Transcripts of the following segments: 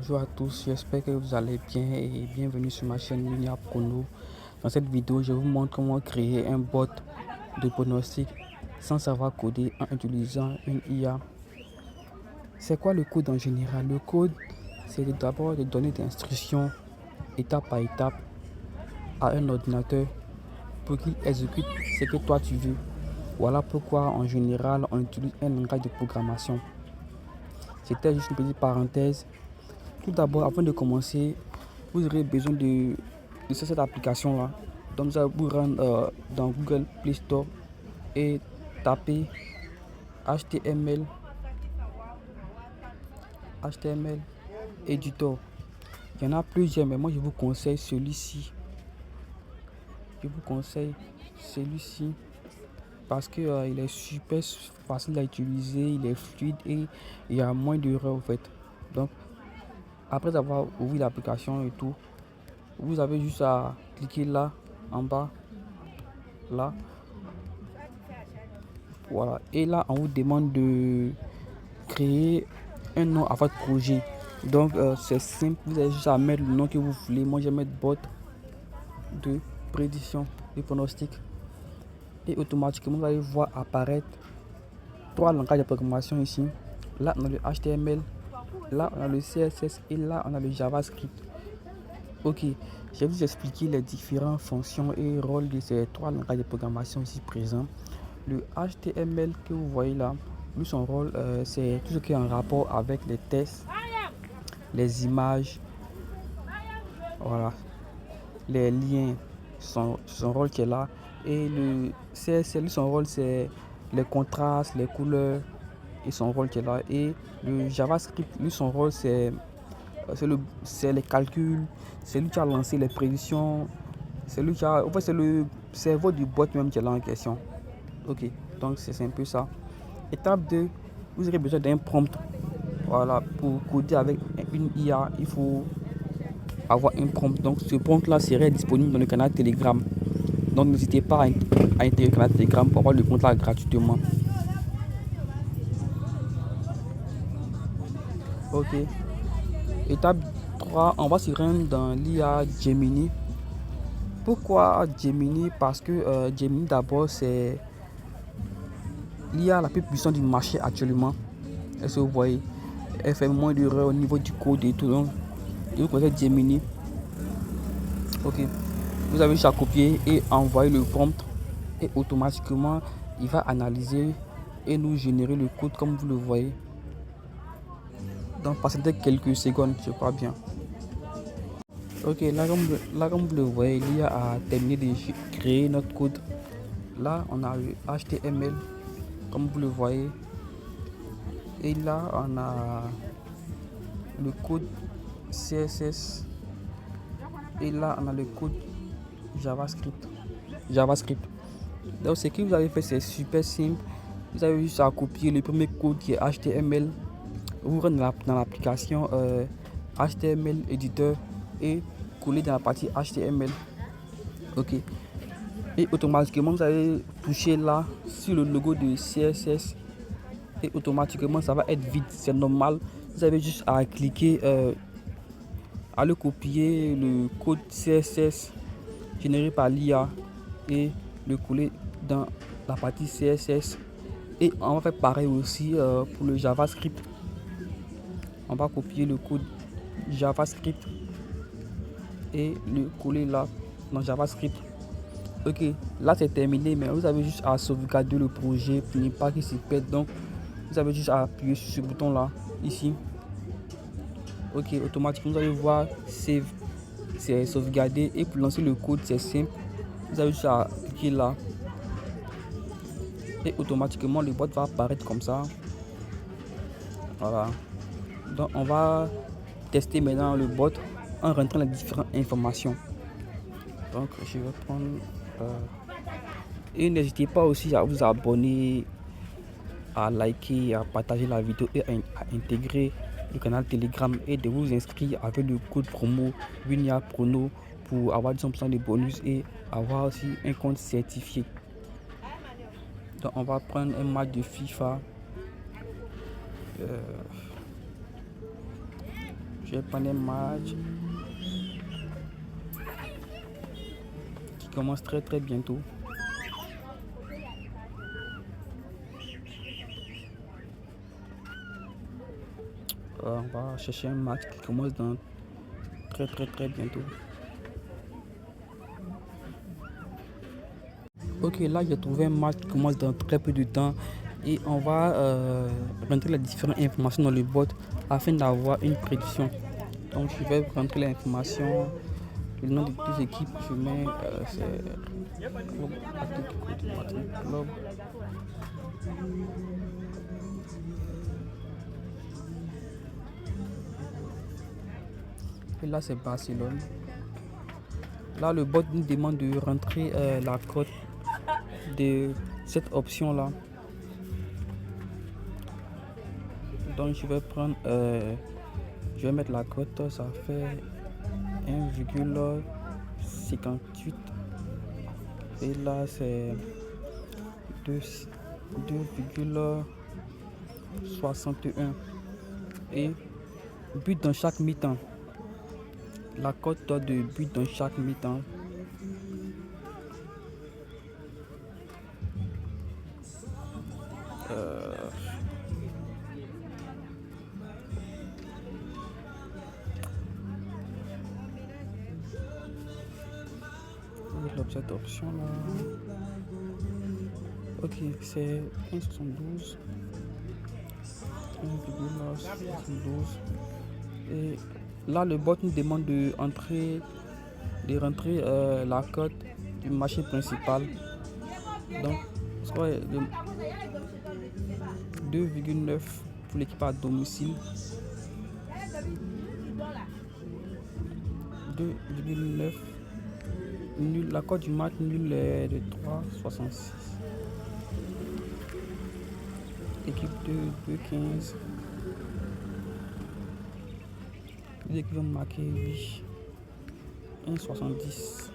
Bonjour à tous, j'espère que vous allez bien et bienvenue sur ma chaîne Lunia Prono. Dans cette vidéo, je vous montre comment créer un bot de pronostic sans savoir coder en utilisant une IA. C'est quoi le code en général? Le code, c'est d'abord de donner des instructions étape par étape à un ordinateur pour qu'il exécute ce que toi tu veux. Voilà pourquoi en général on utilise un langage de programmation. C'était juste une petite parenthèse. Tout d'abord, avant de commencer, vous aurez besoin de cette application-là. Donc, vous allez vous rendre dans Google Play Store et taper HTML, HTML Editor. Il y en a plusieurs, mais moi je vous conseille celui-ci. Je vous conseille celui-ci parce que il est super facile à utiliser, il est fluide et il y a moins d'erreurs en fait. Donc, après avoir ouvert l'application et tout, vous avez juste à cliquer là en bas, là, voilà. Et là, on vous demande de créer un nom à votre projet. Donc, c'est simple, vous avez juste à mettre le nom que vous voulez. Moi, je vais mettre bot de prédiction, de pronostic. Et automatiquement, vous allez voir apparaître trois langages de programmation ici. Là, on a le HTML, là, on a le CSS et là, on a le JavaScript. Ok, je vais vous expliquer les différentes fonctions et rôles de ces trois langages de programmation ici présents. Le HTML que vous voyez là, lui son rôle, c'est tout ce qui est en rapport avec les tests, les images, voilà, les liens, son rôle qui est là. Et le CSS, lui son rôle, c'est les contrastes, les couleurs et son rôle qui est là. Et le JavaScript, lui son rôle, c'est les calculs, c'est lui qui a lancé les prédictions, c'est lui qui a, en fait, c'est le cerveau du bot même qui est là en question. Ok, donc c'est un peu ça. Étape 2, vous aurez besoin d'un prompt. Voilà, pour coder avec une IA, il faut avoir un prompt. Donc ce prompt là serait disponible dans le canal Telegram. Donc n'hésitez pas à intégrer le canal Telegram pour avoir le compte là gratuitement. Ok. Étape 3, on va se rendre dans l'IA Gemini. Pourquoi Gemini? Parce que Gemini d'abord c'est l'IA la plus puissante du marché actuellement. Est-ce que vous voyez? Elle fait moins d'erreurs au niveau du code et tout. Donc, je vous conseille Gemini. Ok. Vous avez juste à copier et envoyer le prompt. Et automatiquement, il va analyser et nous générer le code comme vous le voyez. Donc, passez quelques secondes, je crois bien. Ok, là comme vous le voyez, l'IA a terminé de créer notre code. Là, on a le HTML, comme vous le voyez. Et là, on a le code CSS. Et là, on a le code JavaScript. Donc, ce que vous avez fait, c'est super simple. Vous avez juste à copier le premier code qui est HTML. Vous rentrez dans l'application HTML Editor et coller dans la partie HTML. Ok. Et automatiquement, vous allez toucher là sur le logo de CSS. Et automatiquement, ça va être vide. C'est normal. Vous avez juste à cliquer, à le copier, le code CSS généré par l'IA et le coller dans la partie CSS. Et on va faire pareil aussi pour le JavaScript. On va copier le code JavaScript et le coller là dans JavaScript. Ok, là c'est terminé, mais vous avez juste à sauvegarder le projet pour ne pas qu'il se perde. Donc, vous avez juste à appuyer sur ce bouton là, ici. Ok, automatiquement vous allez voir save, c'est sauvegardé. Et pour lancer le code, c'est simple. Vous avez juste à cliquer là. Et automatiquement le bot va apparaître comme ça. Voilà. Donc on va tester maintenant le bot en rentrant les différentes informations. Donc je vais prendre et n'hésitez pas aussi à vous abonner, à liker, à partager la vidéo et à intégrer le canal Telegram et de vous inscrire avec le code promo Lunia Prono pour avoir 10% de bonus et avoir aussi un compte certifié. Donc on va prendre un match de FIFA. Je vais prendre un match qui commence très très bientôt. On va chercher un match qui commence dans très très très bientôt. Ok, là j'ai trouvé un match qui commence dans très peu de temps et on va rentrer les différentes informations dans le bot afin d'avoir une prédiction. Donc je vais rentrer l'information, le nom des deux équipes, je mets c'est Club Atlético de Madrid Club. Et là c'est Barcelone. Là le bot nous demande de rentrer la cote de cette option là. Donc je vais prendre, je vais mettre la cote, ça fait 1,58 et là c'est 2,61 et but dans chaque mi-temps. La cote de but dans chaque mi-temps. Cette option là. Ok, c'est 1,72. 1,72. Et là, le bot nous demande de rentrer la cote du marché principal. Donc, soit 2,9 pour l'équipe à domicile. 2,9. Nul, la cote du match nul est de 3,66. Équipe 2,15. Les équipes vont marquer 8. 1,70.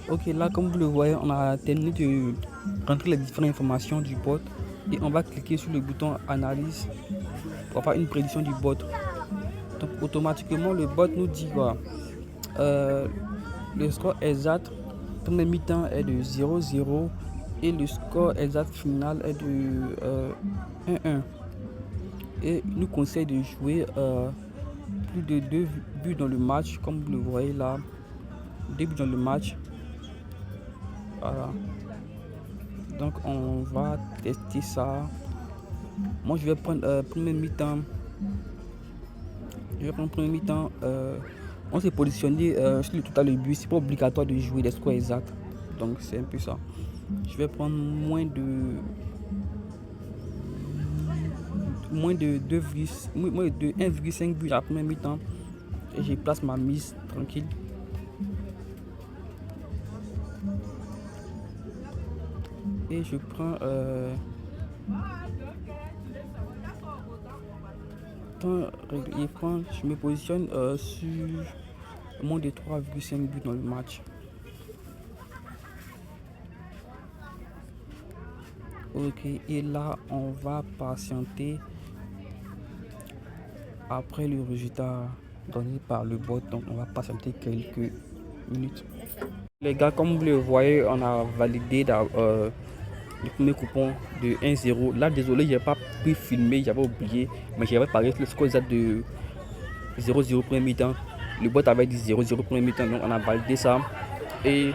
Ok, là comme vous le voyez, on a terminé de rentrer les différentes informations du bot et on va cliquer sur le bouton analyse pour faire une prédiction du bot. Donc automatiquement le bot nous dit quoi, le score exact premier mi-temps est de 0-0 et le score exact final est de 1-1 et il nous conseille de jouer plus de 2 buts dans le match, comme vous le voyez là, 2 buts dans le match. Voilà. Donc on va tester ça. Moi je vais prendre premier mi-temps. On s'est positionné sur le total de but. C'est pas obligatoire de jouer les scores exacts. Donc c'est un peu ça. Je vais prendre moins de 1,5 but à la première mi-temps. Et je place ma mise tranquille. Et je prends je me positionne sur moins de 3,5 buts dans le match. Ok, et là on va patienter après le résultat donné par le bot, donc on va patienter quelques minutes. Les gars, comme vous le voyez, on a validé le premier coupon de 1-0. Là, désolé, j'ai pas pu filmer, j'avais oublié, mais j'avais parlé le score exact 0,0 premier mi-temps. Le bot avait dit 0,0 premier mi-temps, donc on a validé ça. Et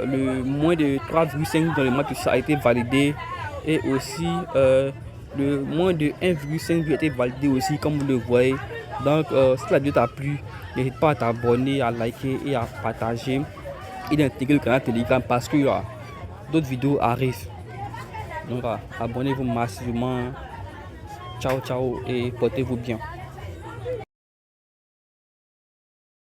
le moins de 3,5 dans le match ça a été validé. Et aussi le moins de 1,5 a été validé aussi, comme vous le voyez. Donc si la vidéo t'a plu, n'hésite pas à t'abonner, à liker et à partager et d'intégrer le canal Telegram parce que d'autres vidéos arrivent. Donc abonnez-vous massivement. Ciao ciao et portez-vous bien.